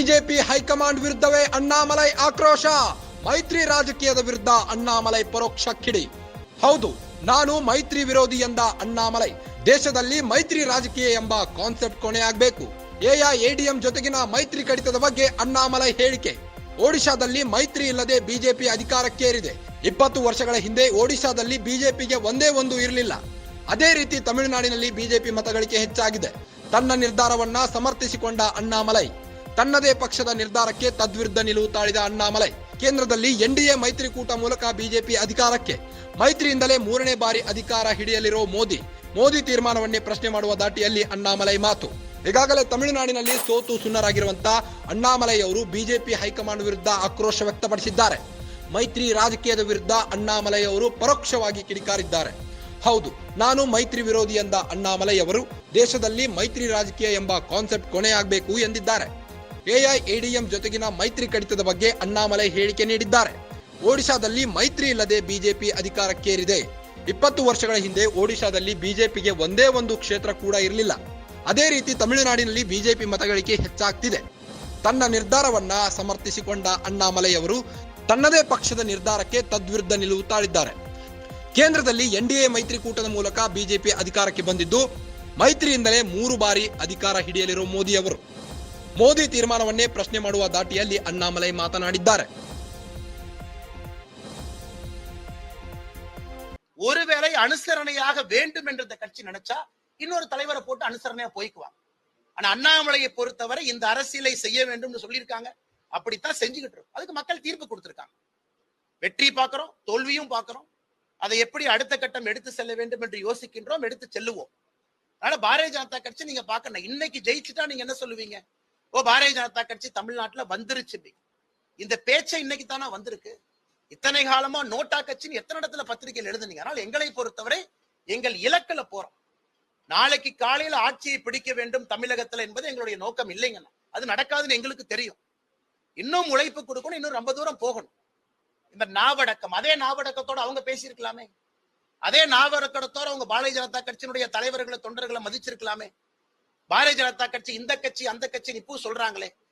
BJP high command ವಿರುದ್ಧವೇ ಅಣ್ಣಾಮಲೈ ಆಕ್ರೋಶ. ಮೈತ್ರಿ ರಾಜಕೀಯದ ವಿರುದ್ಧ ಅಣ್ಣಾಮಲೈ ಪರೋಕ್ಷ ಕಿಡಿ. ಹೌದು, ನಾನು ಮೈತ್ರಿ ವಿರೋಧಿ ಎಂದ ಅಣ್ಣಾಮಲೈ. ದೇಶದಲ್ಲಿ ಮೈತ್ರಿ ರಾಜಕೀಯ ಎಂಬ ಕಾನ್ಸೆಪ್ಟ್ ಕೊನೆಯಾಗಬೇಕು. ಎಐಎಡಿಎಂ ಜೊತೆಗಿನ ಮೈತ್ರಿ ಕಡಿತದ ಬಗ್ಗೆ ಅಣ್ಣಾಮಲೈ ಹೇಳಿಕೆ. ಒಡಿಶಾದಲ್ಲಿ ಮೈತ್ರಿ ಇಲ್ಲದೆ ಬಿಜೆಪಿ ಅಧಿಕಾರಕ್ಕೇರಿದೆ. 20 ವರ್ಷಗಳ ಹಿಂದೆ ಒಡಿಶಾದಲ್ಲಿ ಬಿಜೆಪಿಗೆ ಒಂದೇ ಒಂದು ಇರಲಿಲ್ಲ. ಅದೇ ರೀತಿ ತಮಿಳುನಾಡಿನಲ್ಲಿ ಬಿಜೆಪಿ ಮತಗಳಿಕೆ ಹೆಚ್ಚಾಗಿದೆ. ತನ್ನ ನಿರ್ಧಾರವನ್ನ ಸಮರ್ಥಿಸಿಕೊಂಡ ಅಣ್ಣಾಮಲೈ. ತನ್ನದೇ ಪಕ್ಷದ ನಿರ್ಧಾರಕ್ಕೆ ತದ್ವಿರುದ್ಧ ನಿಲುವು ತಾಳಿದ ಅಣ್ಣಾಮಲೈ. ಕೇಂದ್ರದಲ್ಲಿ ಎನ್ಡಿಎ ಮೈತ್ರಿಕೂಟ ಮೂಲಕ ಬಿಜೆಪಿ ಅಧಿಕಾರಕ್ಕೆ. ಮೈತ್ರಿಯಿಂದಲೇ 3ನೇ ಬಾರಿ ಅಧಿಕಾರ ಹಿಡಿಯಲಿರೋ ಮೋದಿ ತೀರ್ಮಾನವನ್ನೇ ಪ್ರಶ್ನೆ ಮಾಡುವ ದಾಟಿಯಲ್ಲಿ ಅಣ್ಣಾಮಲೈ ಮಾತು. ಈಗಾಗಲೇ ತಮಿಳುನಾಡಿನಲ್ಲಿ ಸೋತು ಸುಣ್ಣರಾಗಿರುವಂತಹ ಅಣ್ಣಾಮಲೈ ಅವರು ಬಿಜೆಪಿ ಹೈಕಮಾಂಡ್ ವಿರುದ್ಧ ಆಕ್ರೋಶ ವ್ಯಕ್ತಪಡಿಸಿದ್ದಾರೆ. ಮೈತ್ರಿ ರಾಜಕೀಯದ ವಿರುದ್ಧ ಅಣ್ಣಾಮಲೈ ಅವರು ಪರೋಕ್ಷವಾಗಿ ಕಿಡಿಕಾರಿದ್ದಾರೆ. ಹೌದು, ನಾನು ಮೈತ್ರಿ ವಿರೋಧಿ ಎಂದ ಅಣ್ಣಾಮಲೈ ಅವರು ದೇಶದಲ್ಲಿ ಮೈತ್ರಿ ರಾಜಕೀಯ ಎಂಬ ಕಾನ್ಸೆಪ್ಟ್ ಕೊನೆಯಾಗಬೇಕು ಎಂದಿದ್ದಾರೆ. ಎಐಎಡಿಎಂ ಜೊತೆಗಿನ ಮೈತ್ರಿ ಕಡಿತದ ಬಗ್ಗೆ ಅಣ್ಣಾಮಲೈ ಹೇಳಿಕೆ ನೀಡಿದ್ದಾರೆ. ಒಡಿಶಾದಲ್ಲಿ ಮೈತ್ರಿ ಇಲ್ಲದೆ ಬಿಜೆಪಿ ಅಧಿಕಾರಕ್ಕೇರಿದೆ. 20 ವರ್ಷಗಳ ಹಿಂದೆ ಒಡಿಶಾದಲ್ಲಿ ಬಿಜೆಪಿಗೆ ಒಂದೇ ಒಂದು ಕ್ಷೇತ್ರ ಕೂಡ ಇರಲಿಲ್ಲ. ಅದೇ ರೀತಿ ತಮಿಳುನಾಡಿನಲ್ಲಿ ಬಿಜೆಪಿ ಮತಗಳಿಕೆ ಹೆಚ್ಚಾಗ್ತಿದೆ. ತನ್ನ ನಿರ್ಧಾರವನ್ನ ಸಮರ್ಥಿಸಿಕೊಂಡ ಅಣ್ಣಾಮಲೈ ಅವರು ತನ್ನದೇ ಪಕ್ಷದ ನಿರ್ಧಾರಕ್ಕೆ ತದ್ವಿರುದ್ಧ ನಿಲುವು ತಾಳಿದ್ದಾರೆ. ಕೇಂದ್ರದಲ್ಲಿ ಎನ್ಡಿಎ ಮೈತ್ರಿಕೂಟದ ಮೂಲಕ ಬಿಜೆಪಿ ಅಧಿಕಾರಕ್ಕೆ ಬಂದಿದ್ದು, ಮೈತ್ರಿಯಿಂದಲೇ 3 ಬಾರಿ ಅಧಿಕಾರ ಹಿಡಿಯಲಿರೋ ಮೋದಿ ತೀರ್ಮಾನವನ್ನೇ ಪ್ರಶ್ನೆ ಮಾಡುವ ದಾಟಿಯಲ್ಲಿ ಅಣ್ಣಾಮಲೈ ಮಾತನಾಡಿದ್ದಾರೆ. ஒருவேளை அனுசரணையாக வேண்டும் என்று இந்த கட்சி நினைச்சா இன்னொரு தலைவரை போட்டு அனுசரணையா போய்க்குவாங்க. ஆனா அண்ணாமலையை பொறுத்தவரை இந்த அரசியலை செய்ய வேண்டும் சொல்லியிருக்காங்க. அப்படித்தான் செஞ்சுக்கிட்டு இருக்கோம். அதுக்கு மக்கள் தீர்ப்பு கொடுத்திருக்காங்க. வெற்றி பார்க்கிறோம், தோல்வியும் பார்க்கிறோம். அதை எப்படி அடுத்த கட்டம் எடுத்து செல்ல வேண்டும் என்று யோசிக்கின்றோம், எடுத்து செல்லுவோம். அதனால பாரதிய ஜனதா கட்சி நீங்க பாக்கணும். இன்னைக்கு ஜெயிச்சுட்டா நீங்க என்ன சொல்லுவீங்க? பாரதிய ஜனதா கட்சி தமிழ்நாட்டுல வந்துருச்சு. இந்த பேச்சை இன்னைக்கு தானே வந்திருக்கு. இத்தனை காலமா நோட்டா கட்சின்னு எத்தனை இடத்துல பத்திரிகையில் எழுதுனீங்க. அதனால எங்களை பொறுத்தவரை எங்கள் இலக்குல போறோம். நாளைக்கு காலையில ஆட்சியை பிடிக்க வேண்டும் தமிழகத்துல என்பது எங்களுடைய நோக்கம் இல்லைங்க. அது நடக்காதுன்னு எங்களுக்கு தெரியும். இன்னும் உழைப்பு கொடுக்கணும், இன்னும் ரொம்ப தூரம் போகணும். இந்த நாவடக்கம், அதே நாவடக்கத்தோட அவங்க பேசியிருக்கலாமே. அதே நாவடக்கத்தோட அவங்க பாரதிய ஜனதா கட்சியினுடைய தலைவர்களை தொண்டர்களை மதிச்சிருக்கலாமே. பாரதிய ஜனதா கட்சி இந்த கட்சி அந்த கட்சி இப்போ சொல்றாங்களே,